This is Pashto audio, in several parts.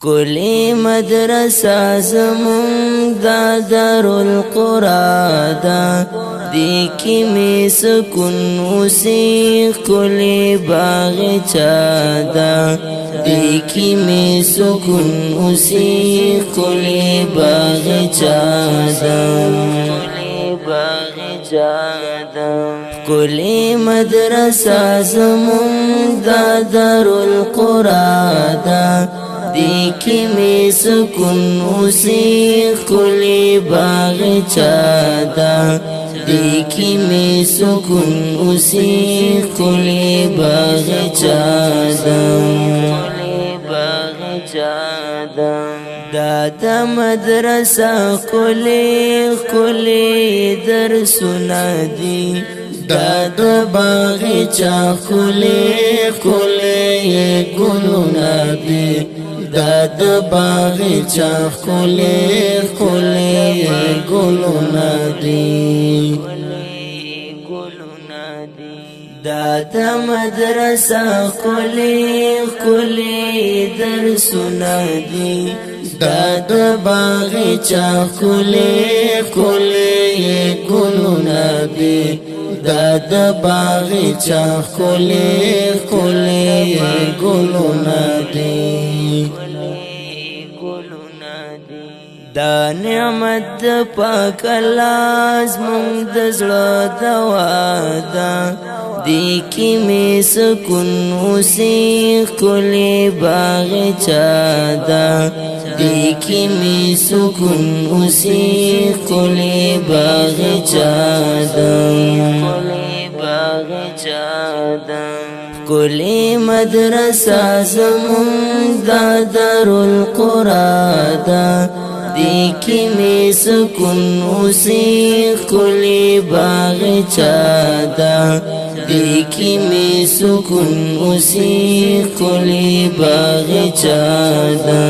کلی مدرسه زمون دا دارالقرآن دا دی کی می سکون اوسی کلی باغچه دا دی کی می سکون اوسی کلی باغچه دا کلی مدرسه زمون دا دارالقرآن دا دی کی می سکون اوسی کلی باغچه دا دی کی می سکون اوسی کلی باغچه دا دا مدرسه کلی درسونه دی دا دا باغچه کلی گلونه دی دا دا باغچه کلی گلونه دی دا دا مدرسه کلی درسونه دی دا دا باغچه کلی گلونه دی دا دا باغچه کلی گلونه دی دا نعمت پاک لاز مونږ د زړه دوا ده دی کی می سکون اوسی کلی باغچه ده دی کی می سکون اوسی کلی باغچه ده کلی مدرسه زمون دا دارالقرآن ده دی کی می سکون اوسی کلی باغچه ده دی کی می سکون اوسی کلی باغچه ده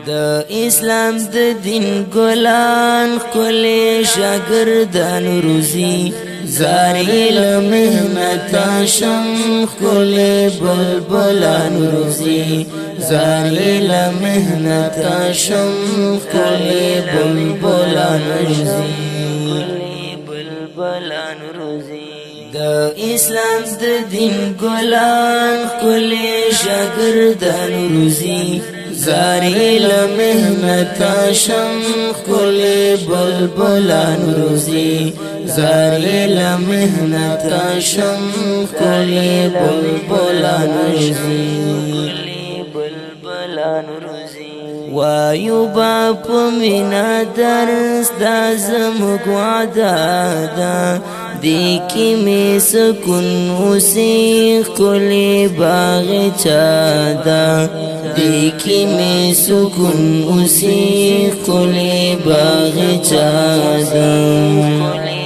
د اسلام د دین ګلان کلی شاګردان روزي زاری لمحنت شم کلی بلبلان روزي زاری لمحنت شم کلی بلبلان روزي د اسلام د دین ګلان کلی شاګردان روزي زاری لمحنت شم کلی بلبلان روزي زاری لمحنت شم کلی بلبلان روزي وایو باپ مینا درس دا زموږ وعده ده دی کی می سکون اوسی کلی باغچه ده دی کی می سکون اوسی کلی باغچه ده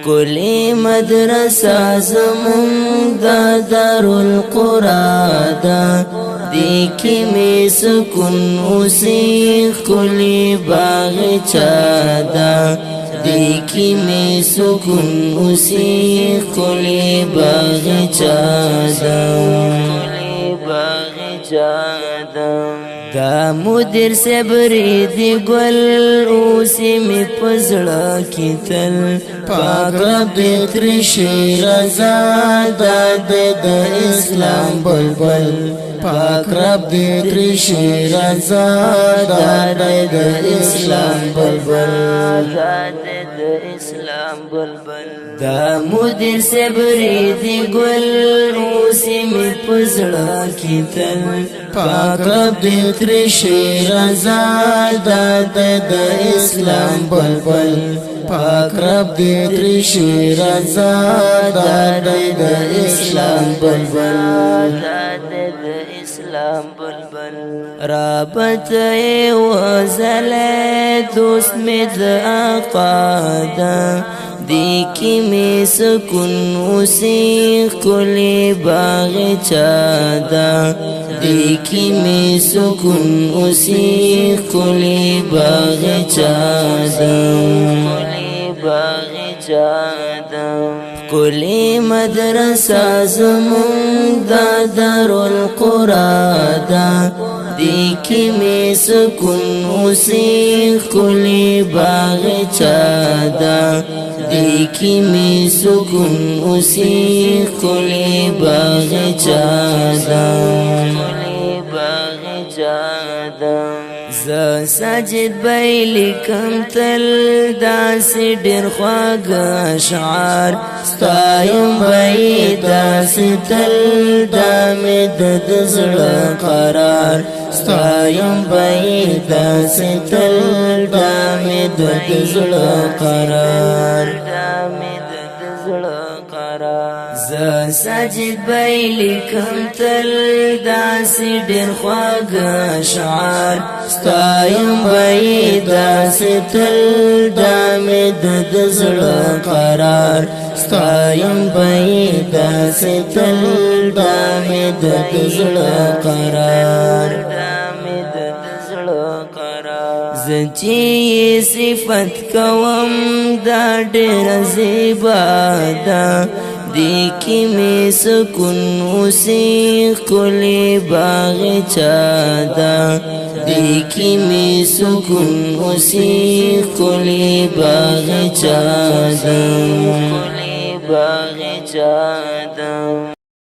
کلی مدرسه زمون دا دارالقرآن ده دی کی می سکون اوسی کلی باغچه ده دی کی می سکون اوسی کلی باغچه ده دا مدیر صبری دی گل اوسی می پزړه کی تل پاک رب دی ترشی رضا د اسلام بلبل پاک رب دی ترشی رضا د اسلام بلبل دا مدیر صبری دی گل اوسی می پزړه کی تل پاک رب دی ترشی رضا د اسلام بلبل پاک رب دی ترشی رضا د اسلام بلبل رابط وزل دوست می د آقا ده دی کی می سکون اوسی کلی باغچه ده دی کی می سکون اوسی کلی باغچه ده کلی مدرسه زمون دا دارالقرآن دا دی کی می سکون اوسی کلی باغچه دا دی کی می سکون اوسی کلی باغچه دا ز ساجد بیلی کم تل داسی ډیر خواږه اشعار ستایم بی داسی تل دامی د زړه قرار ستایم بی داسی تل دامی د زړه قرار ز ساجد بیلی کم تل داسی ډیر خواږه اشعار ستایم بی داسی تل دامی د زړه قرار ستایم بی داسی تل دامی د زړه قرار زچی صفت کوم دا ډیر زیبا ده دی کی می سکون اوسی کلی باغچه ده دی کی می سکون اوسی کلی باغچه ده